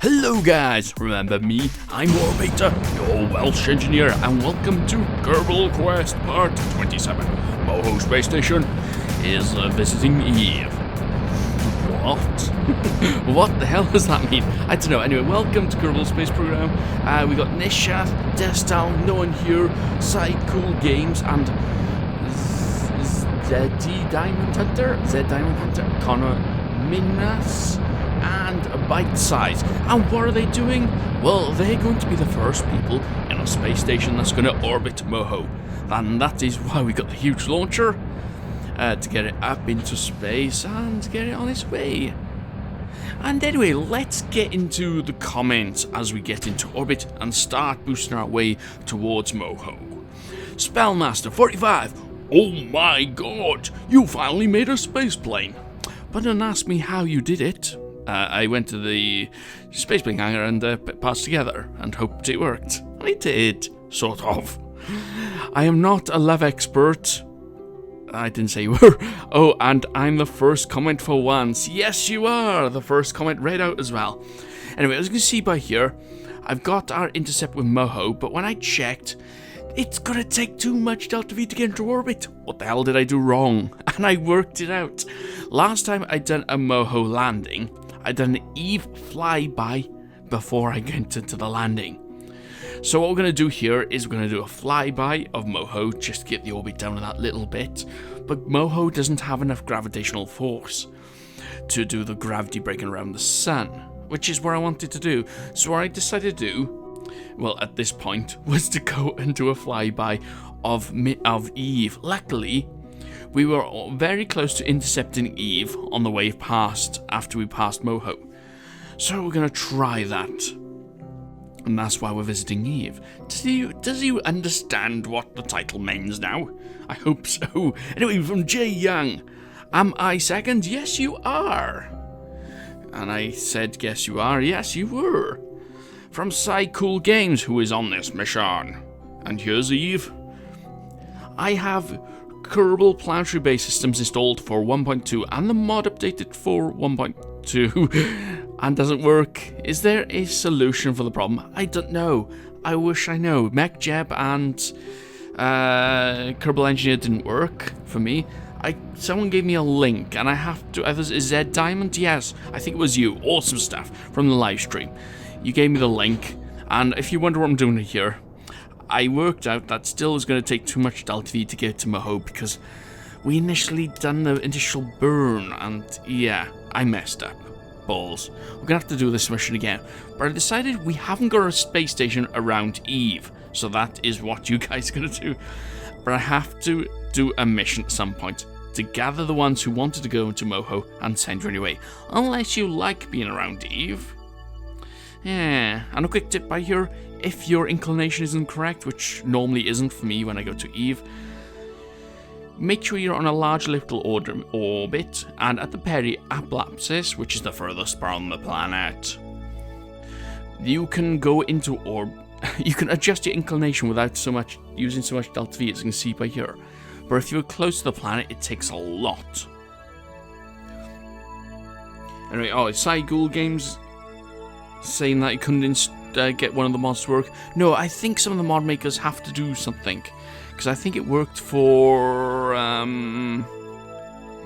Hello guys, remember me? I'm Orbiter, your Welsh engineer, and welcome to Kerbal Quest Part 27. Moho Space Station is visiting Eve. What? What the hell does that mean? I don't know. Anyway, welcome to Kerbal Space Program. We got Nisha, Destal, No One Here, Cool Games, and Z Diamond Hunter, Connor Minas, and Bite Size. And what are they doing? Well, they're going to be the first people in a space station that's going to orbit Moho. And that is why we got the huge launcher, to get it up into space and get it on its way. And anyway, let's get into the comments as we get into orbit and start boosting our way towards Moho. Spellmaster 45. Oh my god, you finally made a space plane. But don't ask me how you did it. I went to the spaceplane hangar and put parts together and hoped it worked. And it did, sort of. I am not a love expert. I didn't say you were. Oh, and I'm the first comment for once. Yes, you are. The first comment read out as well. Anyway, as you can see by here, I've got our intercept with Moho, but when I checked, it's gonna take too much Delta V to get into orbit. What the hell did I do wrong? And I worked it out. Last time I'd done a Moho landing, I'd done an Eve flyby before I went into the landing. So what we're going to do here is we're going to do a flyby of Moho just to get the orbit down a that little bit. But Moho doesn't have enough gravitational force to do the gravity breaking around the sun, which is what I wanted to do. So what I decided to do, well, at this point, was to go and do a flyby of Eve. Luckily, we were very close to intercepting Eve on the way past after we passed Moho. So we're going to try that. And that's why we're visiting Eve. Does you understand what the title means now? I hope so. Anyway, from Jay Young. Am I second? Yes, you are. And I said, yes, you are. Yes, you were. From Cool Games, who is on this mission. And here's Eve. I have KerbalPlanetaryBaseSystems installed for 1.2 and the mod updated for 1.2 and doesn't work. Is there a solution for the problem? I don't know. I wish I know. MechJeb and KerbalEngineer didn't work for me. Someone gave me a link and I have to. Is Z Diamond? Yes, I think it was you. Awesome stuff from the live stream. You gave me the link, and if you wonder what I'm doing here, I worked out that still was going to take too much Delta V to get to Moho because we initially done the initial burn, and yeah, I messed up. Balls. We're going to have to do this mission again. But I decided we haven't got a space station around Eve, so that is what you guys are going to do. But I have to do a mission at some point to gather the ones who wanted to go into Moho and send you anyway. Unless you like being around Eve. Yeah, and a quick tip by here. If your inclination isn't correct, which normally isn't for me when I go to Eve, make sure you're on a large elliptical orbit and at the periapsis, which is the furthest part on the planet. You can go into you can adjust your inclination without using so much Delta V, as you can see by here. But if you're close to the planet, it takes a lot. Anyway, Cool Games saying that you couldn't get one of the mods to work. No, I think some of the mod makers have to do something, because I think it worked for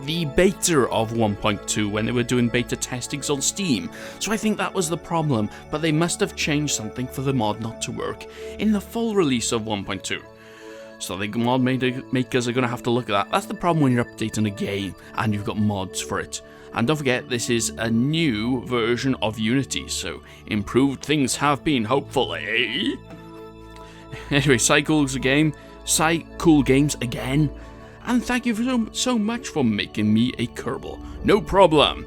the beta of 1.2 when they were doing beta testings on Steam. So I think that was the problem, but they must have changed something for the mod not to work in the full release of 1.2. So the mod makers are going to have to look at that. That's the problem when you're updating a game and you've got mods for it. And don't forget, this is a new version of Unity, so improved things have been, hopefully. Anyway, Cool Games again. And thank you so much for making me a Kerbal. No problem.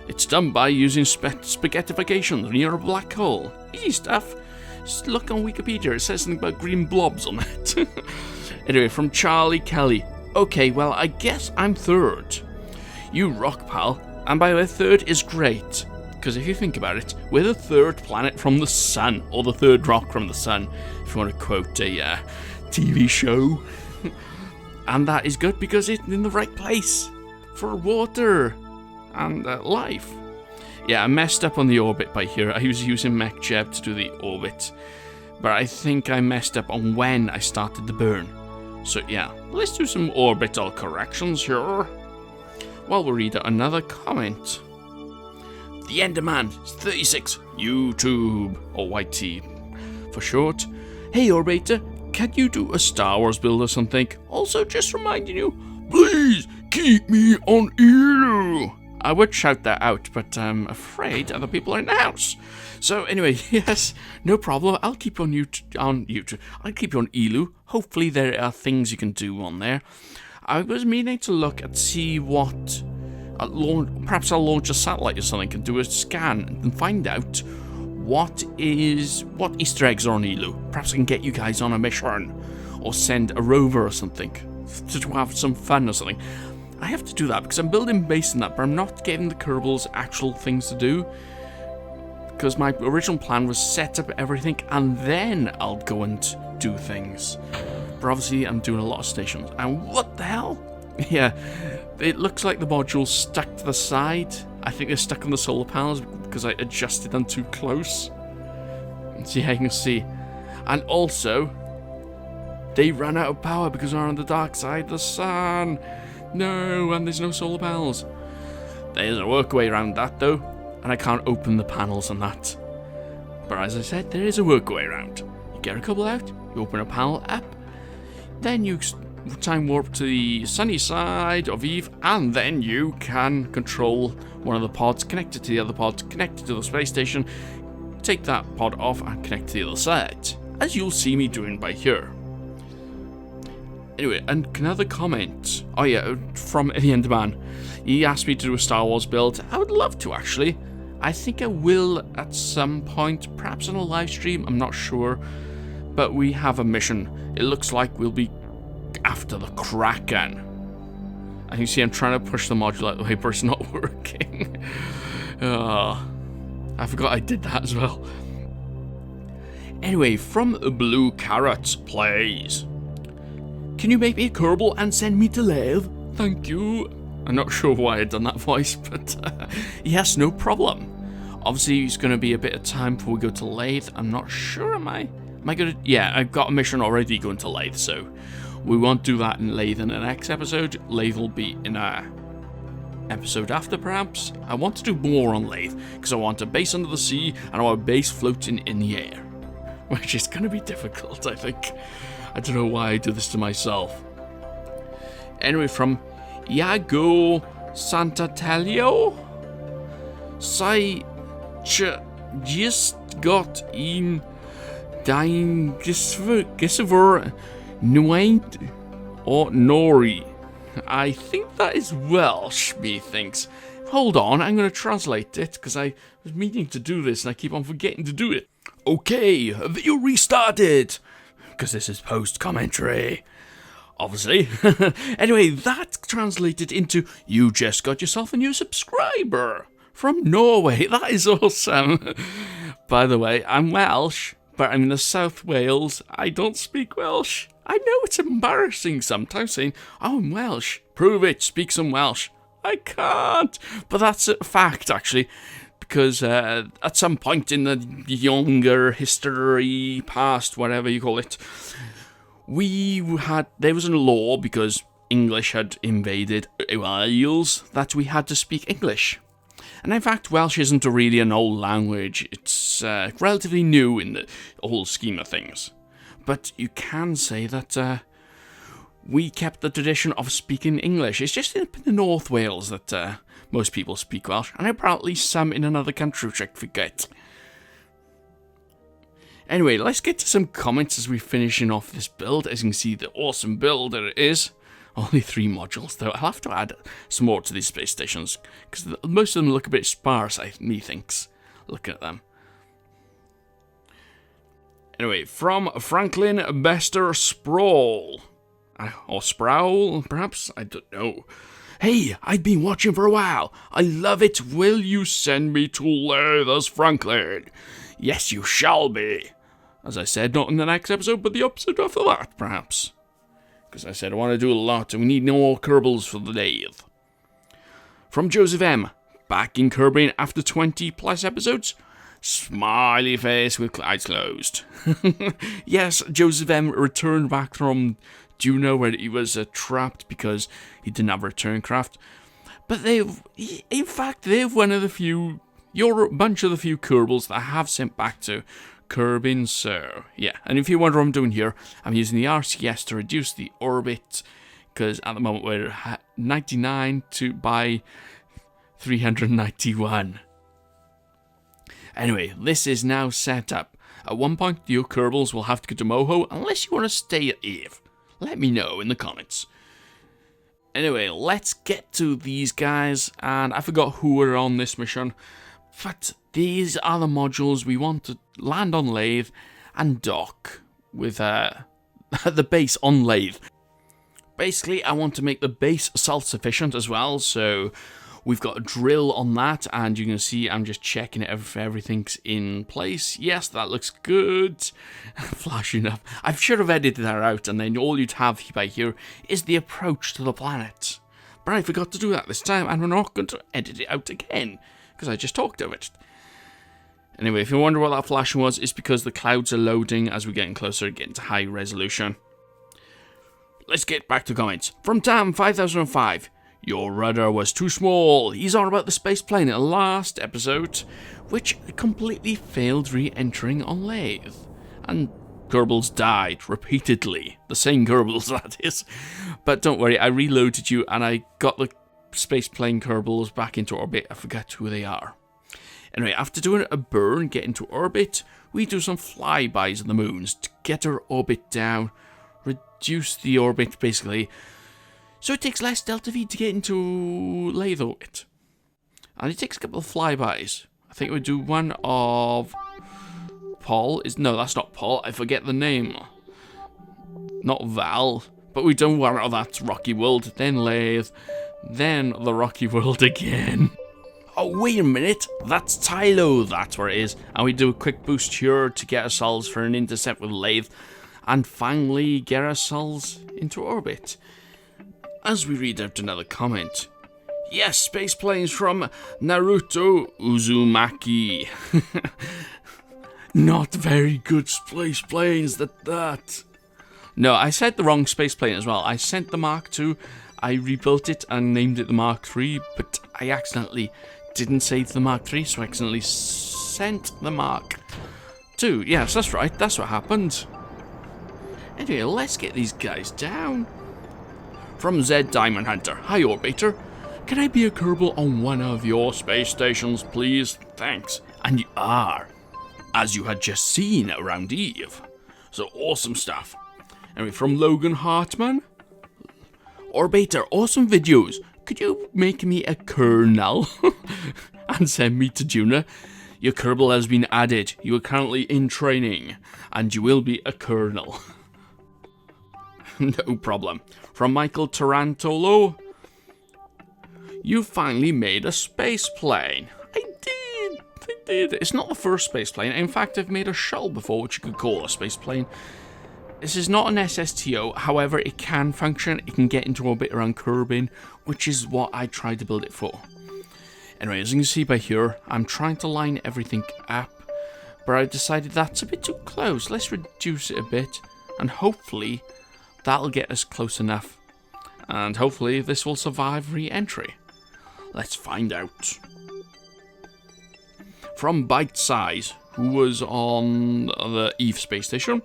It's done by using spaghettification near a black hole. Easy stuff. Just look on Wikipedia, it says something about green blobs on it. Anyway, from Charlie Kelly. Okay, well, I guess I'm third. You rock, pal. And by the way, third is great. Because if you think about it, we're the third planet from the sun. Or the third rock from the sun, if you want to quote a TV show. And that is good because it's in the right place for water and life. Yeah, I messed up on the orbit by here. I was using MechJeb to do the orbit, but I think I messed up on when I started the burn. So yeah, let's do some orbital corrections here. While we read another comment. The Enderman is 36, YouTube, or YT for short. Hey Orbiter, can you do a Star Wars build or something? Also, just reminding you, please keep me on Elu. I would shout that out, but I'm afraid other people are in the house. So anyway, yes, no problem. I'll keep you on YouTube. I'll keep you on Elu. Hopefully there are things you can do on there. I was meaning to look and see what... perhaps I'll launch a satellite or something and do a scan and find out what Easter eggs are on Elu. Perhaps I can get you guys on a mission or send a rover or something to have some fun or something. I have to do that because I'm building based on that, but I'm not getting the Kerbals actual things to do because my original plan was set up everything and then I'll go and do things. But obviously I'm doing a lot of stations. And what the hell? Yeah, it looks like the module's stuck to the side. I think they're stuck on the solar panels because I adjusted them too close. So yeah, you can see. And also, they ran out of power because they're on the dark side of the sun. No, and there's no solar panels. There's a workaway around that though, and I can't open the panels on that. But as I said, there is a workaway around. You get a Kerbal out, you open a panel up, then you time warp to the sunny side of Eve, and then you can control one of the pods, connect it to the other pod, connect it to the space station, take that pod off and connect to the other side, as you'll see me doing by here. Anyway, and another comment. Oh yeah, from the Enderman. He asked me to do a Star Wars build. I would love to, actually. I think I will at some point, perhaps on a live stream, I'm not sure. But we have a mission. It looks like we'll be after the Kraken. And you see I'm trying to push the module out of the way, but it's not working. I forgot I did that as well. Anyway, from Blue Carrots Plays. Can you make me a Kerbal and send me to Laythe? Thank you. I'm not sure why I'd done that voice, but yes, no problem. Obviously, it's going to be a bit of time before we go to Laythe. I'm not sure, am I going to... Yeah, I've got a mission already going to Laythe, so we won't do that in Laythe in the next episode. Laythe will be in a episode after, perhaps. I want to do more on Laythe, because I want a base under the sea, and I want a base floating in the air. Which is going to be difficult, I think. I don't know why I do this to myself. Anyway, from Iago Santatelio, just got in dein Gisver Nuaint or Nori. I think that is Welsh, methinks. Hold on, I'm going to translate it, because I was meaning to do this and I keep on forgetting to do it. Okay, video restarted, because this is post-commentary, obviously. Anyway, that translated into, you just got yourself a new subscriber from Norway. That is awesome. By the way, I'm Welsh, but I'm in the South Wales. I don't speak Welsh. I know it's embarrassing sometimes saying, oh, I'm Welsh. Prove it, speak some Welsh. I can't. But that's a fact, actually. Because at some point in the younger history, past, whatever you call it, there was a law, because English had invaded Wales, that we had to speak English. And in fact, Welsh isn't really an old language. It's relatively new in the whole scheme of things. But you can say that we kept the tradition of speaking English. It's just in the North Wales that most people speak Welsh, and apparently some in another country, which I forget. Anyway, let's get to some comments as we're finishing off this build. As you can see, the awesome build that it is. Only 3 modules, though. I'll have to add some more to these space stations, because most of them look a bit sparse, methinks, looking at them. Anyway, from Franklin Bester Sprawl. Or Sproul, perhaps? I don't know. Hey, I've been watching for a while. I love it. Will you send me to Laythe, Franklin? Yes, you shall be. As I said, not in the next episode, but the episode after that, perhaps. Because I said I want to do a lot, and we need no more Kerbals for the Laythe. From Joseph M. back in Kerbal after 20 plus episodes? Smiley face with eyes closed. Yes, Joseph M returned back from Juno where he was trapped because he didn't have a return craft. But in fact, they're one of the few, you're a bunch of the few Kerbals that I have sent back to Kerbal. So, yeah. And if you wonder what I'm doing here, I'm using the RCS to reduce the orbit, because at the moment we're 99 by 391. Anyway, this is now set up. At one point, your Kerbals will have to go to Moho, unless you want to stay at Eve. Let me know in the comments. Anyway, let's get to these guys, and I forgot who were on this mission, but these are the modules we want to land on Laythe and dock with the base on Laythe. Basically, I want to make the base self-sufficient as well, so we've got a drill on that, and you can see I'm just checking if everything's in place. Yes, that looks good. Flashing up. I should have edited that out, and then all you'd have by here is the approach to the planet. But I forgot to do that this time, and we're not going to edit it out again, because I just talked of it. Anyway, if you wonder what that flashing was, it's because the clouds are loading as we're getting closer, getting to high resolution. Let's get back to comments. From Tam 5005. Your rudder was too small. He's on about the space plane in the last episode, which completely failed re-entering on Laythe. And Kerbals died repeatedly. The same Kerbals, that is. But don't worry, I reloaded you and I got the space plane Kerbals back into orbit. I forgot who they are. Anyway, after doing a burn, get into orbit, we do some flybys of the moons to get our orbit down, reduce the orbit basically, so it takes less delta V to get into Laythe orbit. And it takes a couple of flybys. I think we do one of Paul. No, that's not Paul. I forget the name. Not Val. But we do one of that Rocky World, then Laythe, then the Rocky World again. Oh, wait a minute. That's Tylo. That's where it is. And we do a quick boost here to get ourselves for an intercept with Laythe. And finally get ourselves into orbit. As we read out another comment. Yes, space planes from Naruto Uzumaki. Not very good space planes, that. No, I said the wrong space plane as well. I sent the Mark II, I rebuilt it and named it the Mark III, but I accidentally didn't save the Mark III, so I accidentally sent the Mark II. Yes, that's right, that's what happened. Anyway, let's get these guys down. From Z Diamond Hunter. Hi, Orbiter. Can I be a Kerbal on one of your space stations, please? Thanks. And you are, as you had just seen around Eve. So awesome stuff. Anyway, from Logan Hartman. Orbiter, awesome videos. Could you make me a Colonel and send me to Juna? Your Kerbal has been added. You are currently in training, and you will be a Colonel. No problem. From Michael Tarantolo. You finally made a space plane. I did. It's not the first space plane. In fact, I've made a shuttle before, which you could call a space plane. This is not an SSTO. However, it can function. It can get into orbit around Kerbal, which is what I tried to build it for. Anyway, as you can see by here, I'm trying to line everything up, but I decided that's a bit too close. Let's reduce it a bit, and hopefully that'll get us close enough. And hopefully this will survive re-entry. Let's find out. From Bite Size, who was on the Eve space station.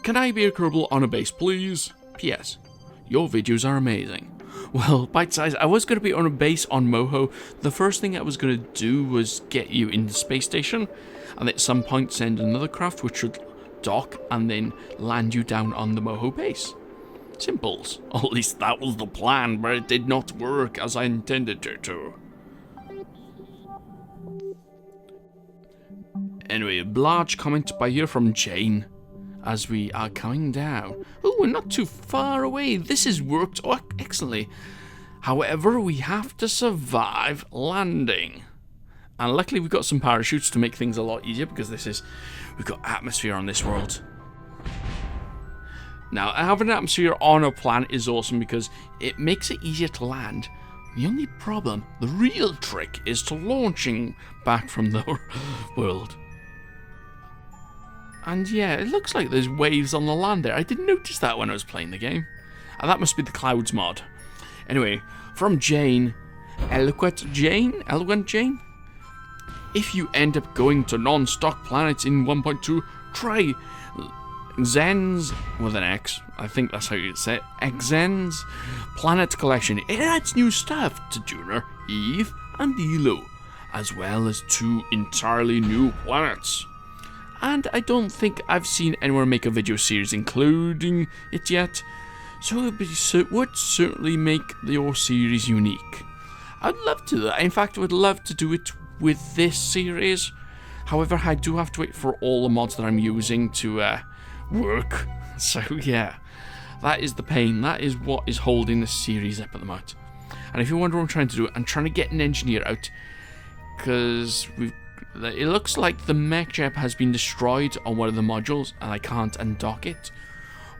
Can I be a Kerbal on a base, please? P.S. Your videos are amazing. Well, Bite Size, I was going to be on a base on Moho. The first thing I was going to do was get you in the space station, and at some point send another craft which should dock and then land you down on the Moho base. Simples. Or at least that was the plan, but it did not work as I intended it to. Anyway, a large comment by here from Jane as we are coming down. Oh, we're not too far away. This has worked excellently. However, we have to survive landing. And luckily we've got some parachutes to make things a lot easier, because we've got atmosphere on this world. Now, having an atmosphere on a planet is awesome because it makes it easier to land, The only problem, the real trick, is to launching back from the world. And yeah, it looks like there's waves on the land there. I didn't notice that when I was playing the game. And that must be the Clouds mod. Anyway, from Jane, Eloquent Jane? If you end up going to non-stock planets in 1.2, try Xen's, with an X, I think that's how you say it, Xen's Planet Collection. It adds new stuff to Junior, Eve, and Elo, as well as 2 entirely new planets. And I don't think I've seen anyone make a video series including it yet, so it would certainly make your series unique. I'd love to do that. In fact, I would love to do it with this series. However, I do have to wait for all the mods that I'm using to work. So yeah, that is the pain. That is what is holding this series up at the moment. And if you wonder what I'm trying to do, I'm trying to get an engineer out, because it looks like the mech jet has been destroyed on one of the modules and I can't undock it,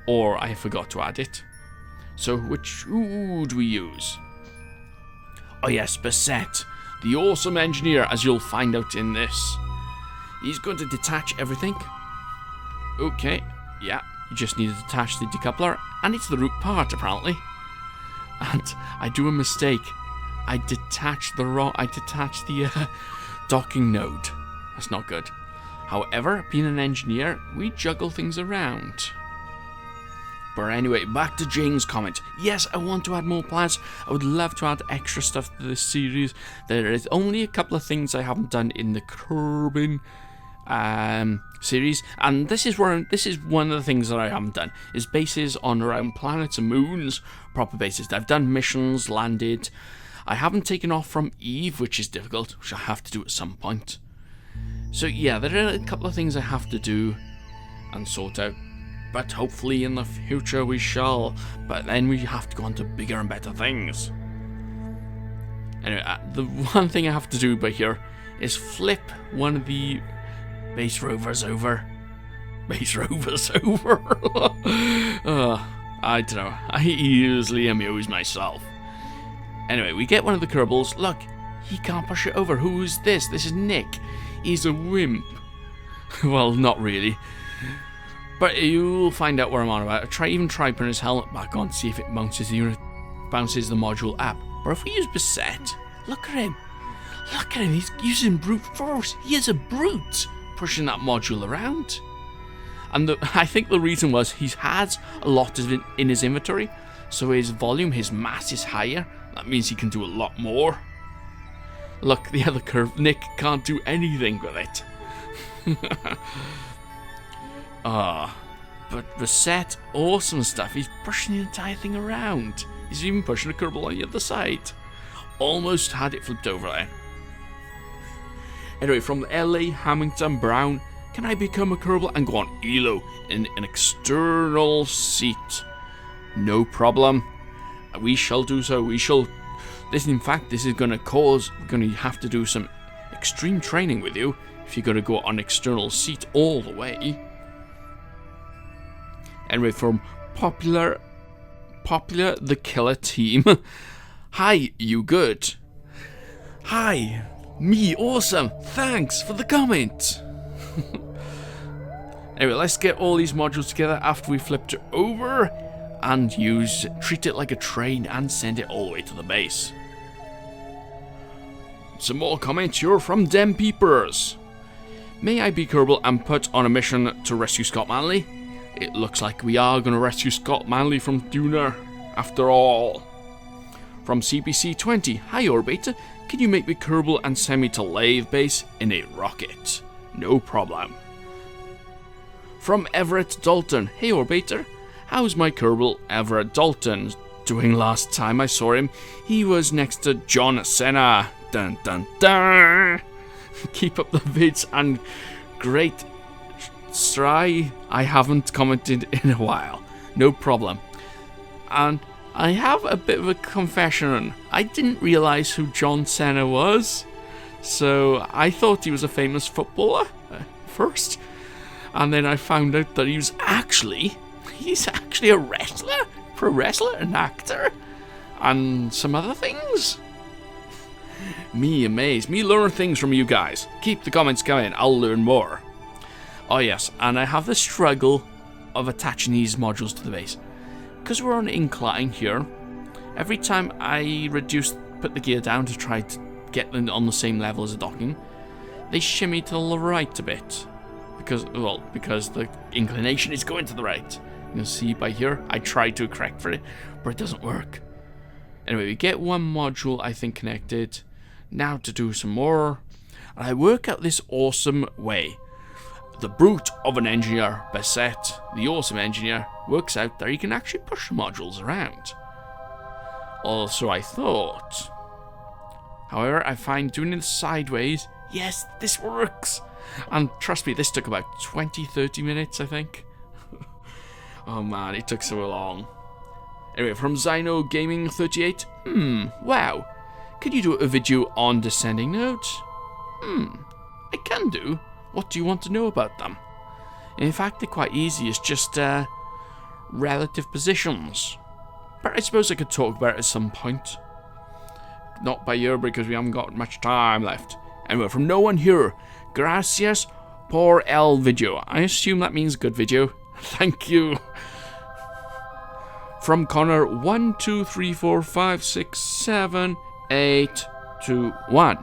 or I forgot to add it. So who do we use? Oh yes, Bassett, the awesome engineer, as you'll find out in this. He's going to detach everything. Okay, yeah, you just need to detach the decoupler, and it's the root part apparently. And I do a mistake. I detached the docking node. That's not good. However, being an engineer, we juggle things around. But anyway, back to Jane's comment. Yes, I want to add more planets. I would love to add extra stuff to this series. There is only a couple of things I haven't done in the Kerbal series, and this is one of the things that I haven't done, is bases on around planets and moons, proper bases. I've done missions, landed. I haven't taken off from Eve, which is difficult, which I have to do at some point. So yeah, there are a couple of things I have to do and sort out. But hopefully in the future we shall. But then we have to go on to bigger and better things. Anyway, the one thing I have to do by here is flip one of the base rovers over. I don't know. I easily amuse myself. Anyway, we get one of the Kerbals. Look, he can't push it over. Who is this? This is Nick. He's a wimp. Well, not really. But you'll find out what I'm on about. Try putting his helmet back on, see if it bounces the module up. Or if we use Bassett, look at him. Look at him, he's using brute force. He is a brute, pushing that module around. And I think the reason was he has a lot of it in his inventory, so his volume, his mass is higher. That means he can do a lot more. Look, the other curve, Nick can't do anything with it. But Bassett, awesome stuff. He's pushing the entire thing around. He's even pushing a Kerbal on the other side. Almost had it flipped over there. Anyway, from LA Hamilton Brown, can I become a Kerbal and go on Elo in an external seat? No problem. We shall do so. We shall. This is going to cause. We're going to have to do some extreme training with you if you're going to go on external seat all the way. Anyway, from Popular the Killer Team. Hi, you good? Hi, me awesome. Thanks for the comment. Anyway, let's get all these modules together after we flipped it over and treat it like a train and send it all the way to the base. Some more comments here from Dem Peepers. May I be Kerbal and put on a mission to rescue Scott Manley? It looks like we are going to rescue Scott Manley from Duna, after all. From CBC20, hi Orbiter, can you make me Kerbal and send me to Laythe base in a rocket? No problem. From Everett Dalton, hey Orbiter, how's my Kerbal Everett Dalton doing? Last time I saw him, he was next to John Cena. Dun dun dun! Keep up the vids and great Stry, I haven't commented in a while. No problem. And I have a bit of a confession. I didn't realise who John Cena was. So I thought he was a famous footballer first. And then I found out that he's actually a wrestler, pro wrestler, an actor, and some other things. Me amazed. Me learn things from you guys. Keep the comments coming. I'll learn more. Oh yes, and I have the struggle of attaching these modules to the base. Because we're on incline here, every time I put the gear down to try to get them on the same level as the docking, they shimmy to the right a bit. Because the inclination is going to the right. You'll see by here, I tried to correct for it, but it doesn't work. Anyway, we get one module, I think, connected. Now to do some more. And I work out this awesome way. The brute of an engineer, beset, the awesome engineer, works out that he can actually push modules around. Also, I thought. However, I find doing it sideways, yes, this works. And trust me, this took about 20-30 minutes, I think. Oh man, it took so long. Anyway, from Zyno Gaming 38. Wow. Could you do a video on descending nodes? I can do. What do you want to know about them? In fact, they're quite easy. It's just relative positions. But I suppose I could talk about it at some point. Not by here because we haven't got much time left. Anyway, from no one here. Gracias por el video. I assume that means good video. Thank you. From Connor 1 2 3 4 5 6 7 8 2 1.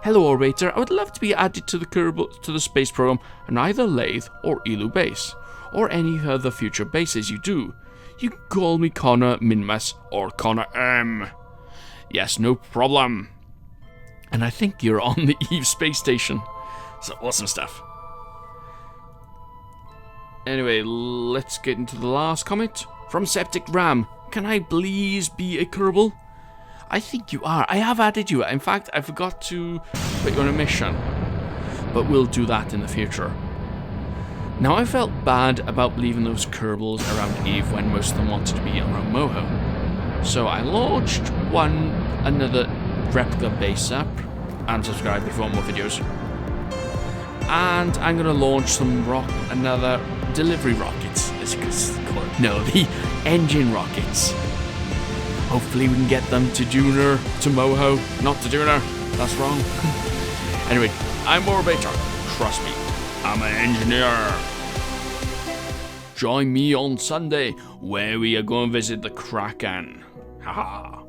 Hello, Orator. I would love to be added to the space program on either Laythe or Elu base, or any other future bases you do. You can call me Connor Minmus or Connor M. Yes, no problem. And I think you're on the Eve space station. So awesome stuff. Anyway, let's get into the last comment. From Septic Ram. Can I please be a Kerbal? I think you are. I have added you. In fact, I forgot to put you on a mission. But we'll do that in the future. Now, I felt bad about leaving those Kerbals around Eve when most of them wanted to be around Moho. So I launched another replica base up. And subscribe if you want more videos. And I'm going to launch another delivery rockets, as you can call it. No, the engine rockets. Hopefully we can get them to Duner, to Moho, not to Duner. That's wrong. Anyway, I'm Orator. Trust me, I'm an engineer. Join me on Sunday, where we are going to visit the Kraken. Haha.